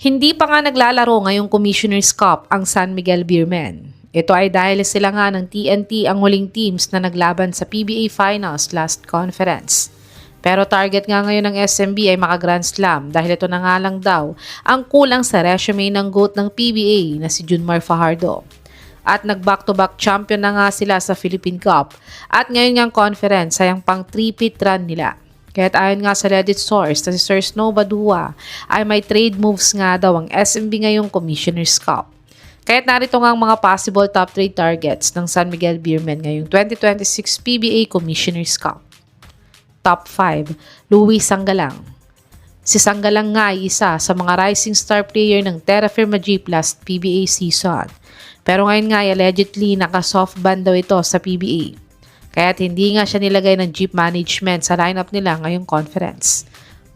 Hindi pa nga naglalaro ngayong Commissioner's Cup ang San Miguel Beermen. Ito ay dahil sila nga ng TNT ang huling teams na naglaban sa PBA Finals last conference. Pero target nga ngayon ng SMB ay maka-Grand Slam dahil ito na nga lang daw ang kulang sa resume ng GOAT ng PBA na si Junmar Fajardo. At nag-back-to-back champion na nga sila sa Philippine Cup at ngayon nga ang conference ay ang pang 3-peat run nila. Kaya't ayon nga sa Reddit source na si Sir Snow Badua ay may trade moves nga daw ang SMB ngayong Commissioner's Cup. Kaya't narito nga ang mga possible top trade targets ng San Miguel Beermen ngayong 2026 PBA Commissioner's Cup. Top 5, Louis Sanggalang. Si Sanggalang nga ay isa sa mga rising star player ng Terra Firma Jeep last PBA season. Pero ngayon nga ay allegedly naka-soft ban daw ito sa PBA. Kaya't hindi nga siya nilagay ng Jeep management sa lineup nila ngayong conference.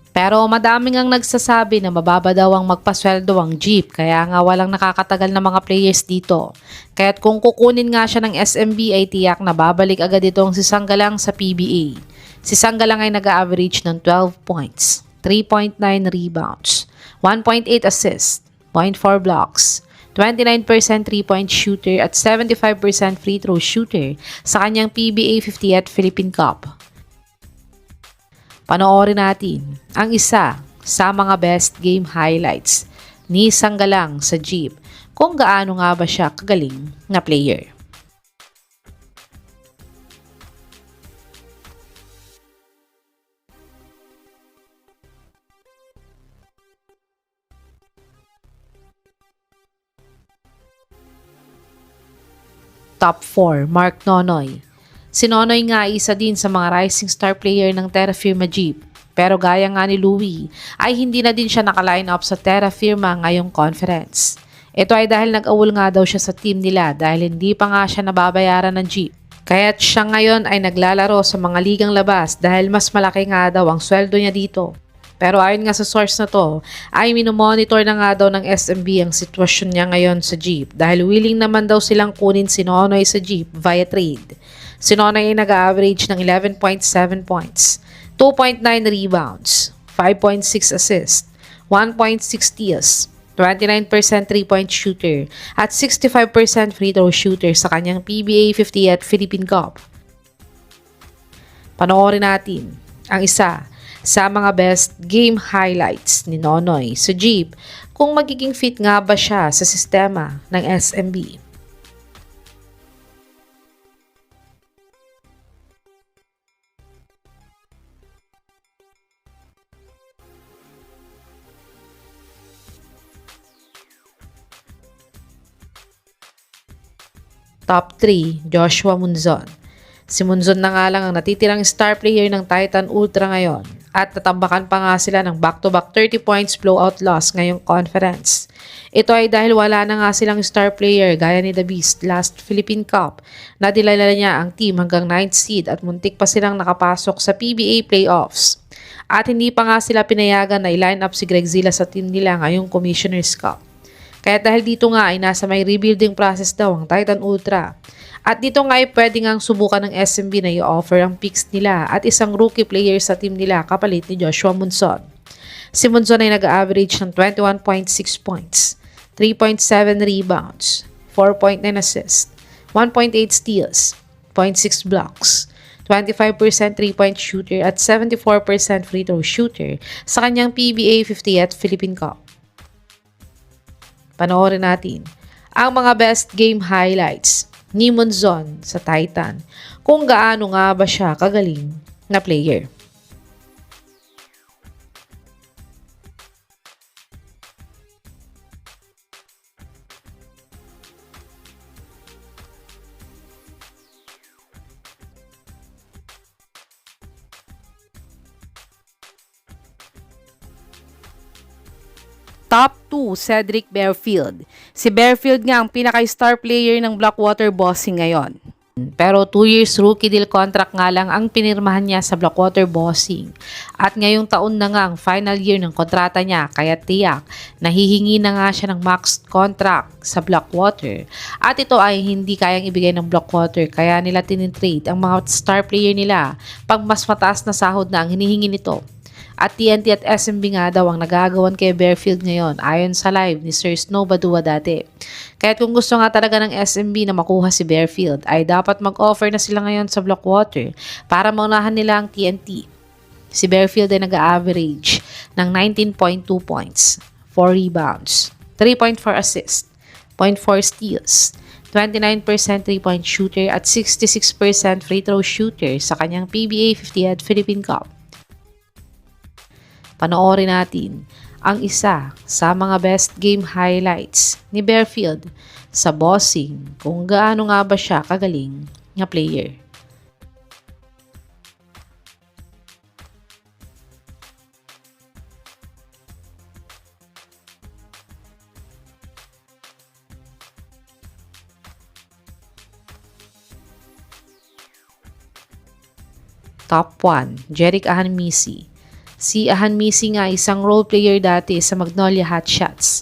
Pero madami ngang nagsasabi na mababa daw ang magpasweldo ang Jeep kaya nga walang nakakatagal na mga players dito. Kaya't kung kukunin nga siya ng SMB ay tiyak na babalik agad itong si Sanggalang sa PBA. Si Sanggalang ay nag-average ng 12 points, 3.9 rebounds, 1.8 assists, 0.4 blocks, 29% 3-point shooter at 75% free throw shooter sa kanyang PBA 50th Philippine Cup. Panoorin natin ang isa sa mga best game highlights ni Sanggalang sa Jeep kung gaano nga ba siya kagaling na player. Top 4, Mark Nonoy. Si Nonoy nga ay isa din sa mga rising star player ng Terra Firma Jeep. Pero gaya nga ni Louie, ay hindi na din siya naka-line up sa Terra Firma ngayong conference. Ito ay dahil nag-awol nga daw siya sa team nila dahil hindi pa nga siya nababayaran ng Jeep. Kaya't siya ngayon ay naglalaro sa mga ligang labas dahil mas malaki nga daw ang sweldo niya dito. Pero ayon nga sa source na to, ay minomonitor na nga daw ng SMB ang sitwasyon niya ngayon sa Jeep dahil willing naman daw silang kunin si Nonoy sa Jeep via trade. Si Nonoy ay nag-average ng 11.7 points, 2.9 rebounds, 5.6 assists, 1.6 steals, 29% 3-point shooter at 65% free throw shooter sa kanyang PBA 50th Philippine Cup. Panoorin natin ang isa sa mga best game highlights ni Nonoy sa Jeep kung magiging fit nga ba siya sa sistema ng SMB. Top 3, Joshua Munzon. Si Munzon na nga lang ang natitirang star player ng Titan Ultra ngayon at natambakan pa nga sila ng back-to-back 30 points blowout loss ngayong conference. Ito ay dahil wala na nga silang star player gaya ni The Beast last Philippine Cup na dilala niya ang team hanggang 9th seed at muntik pa silang nakapasok sa PBA playoffs. At hindi pa nga sila pinayagan na i-line up si Greg Zilla sa team nila ngayong Commissioner's Cup. Kaya dahil dito nga ay nasa may rebuilding process daw ang Titan Ultra. At dito nga ay pwede ngang subukan ng SMB na i-offer ang picks nila at isang rookie player sa team nila kapalit ni Joshua Munzon. Si Munzon ay nag-average ng 21.6 points, 3.7 rebounds, 4.9 assists, 1.8 steals, 0.6 blocks, 25% 3-point shooter at 74% free throw shooter sa kanyang PBA 50th Philippine Cup. Panoorin natin ang mga best game highlights ni Munzon sa Titan kung gaano nga ba siya kagaling na player. Top 2, Cedric Bearfield. Si Bearfield nga ang pinaka-star player ng Blackwater Bossing ngayon. Pero 2 years rookie deal contract nga lang ang pinirmahan niya sa Blackwater Bossing. At ngayong taon na nga ang final year ng kontrata niya kaya tiyak nahihingi na nga siya ng max contract sa Blackwater. At ito ay hindi kayang ibigay ng Blackwater kaya nila tinitrade ang mga star player nila pag mas mataas na sahod na ang hinihingi nito. At TNT at SMB nga daw ang nagagawan kay Bearfield ngayon ayon sa live ni Sir Snow Badua dati. Kaya't kung gusto nga talaga ng SMB na makuha si Bearfield ay dapat mag-offer na sila ngayon sa Blackwater para maunahan nila ang TNT. Si Bearfield ay nag-average ng 19.2 points, 4 rebounds, 3.4 assists, 0.4 steals, 29% 3-point shooter at 66% free throw shooter sa kanyang PBA 50th Philippine Cup. Panoorin natin ang isa sa mga best game highlights ni Bearfield sa bossing kung gaano nga ba siya kagaling na player. Top 1, Jerick Ahanmisi. Si Ahanmisi nga isang role player dati sa Magnolia Hotshots.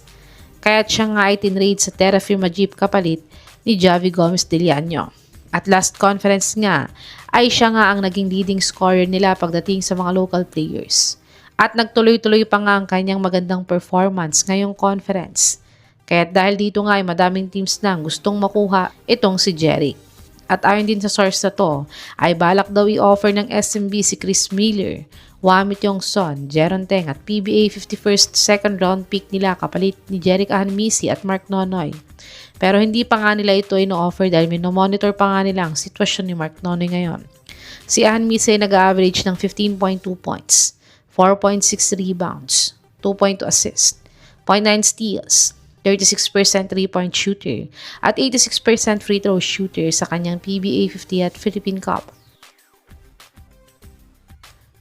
Kaya't siya nga ay tinrade sa Terra Firma Jeep kapalit ni Javi Gomez Diliano. At last conference nga ay siya nga ang naging leading scorer nila pagdating sa mga local players. At nagtuloy-tuloy pa nga ang kanyang magandang performance ngayong conference. Kaya't dahil dito nga ay madaming teams nang gustong makuha itong si Jerick. At ayon din sa source na to, ay balak daw i-offer ng SMB si Chris Miller, Wamit Yongson, Jeron Teng at PBA 51st second round pick nila kapalit ni Jerick Ahanmisi at Mark Nonoy. Pero hindi pa nga nila ito ino-offer dahil minomonitor pa nga nila ang sitwasyon ni Mark Nonoy ngayon. Si Ahanmisi ay nag-average ng 15.2 points, 4.6 rebounds, 2.2 assists, 0.9 steals, 36% 3-point shooter at 86% free throw shooter sa kanyang PBA 50th Philippine Cup.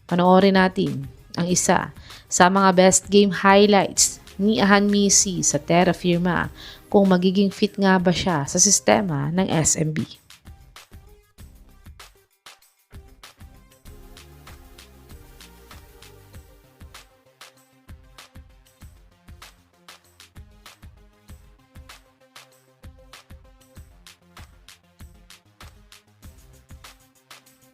Panoorin natin ang isa sa mga best game highlights ni Ahanmisi sa Terra Firma kung magiging fit nga ba siya sa sistema ng SMB.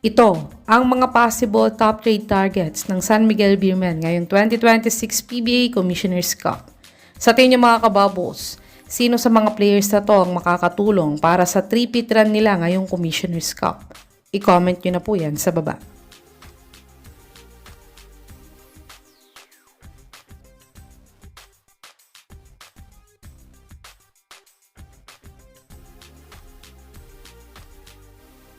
Ito ang mga possible top trade targets ng San Miguel Beermen ngayong 2026 PBA Commissioner's Cup. Sa tingin niyo mga kabubbles, sino sa mga players na to ang makakatulong para sa 3-peat run nila ngayong Commissioner's Cup? I-comment nyo na po yan sa baba.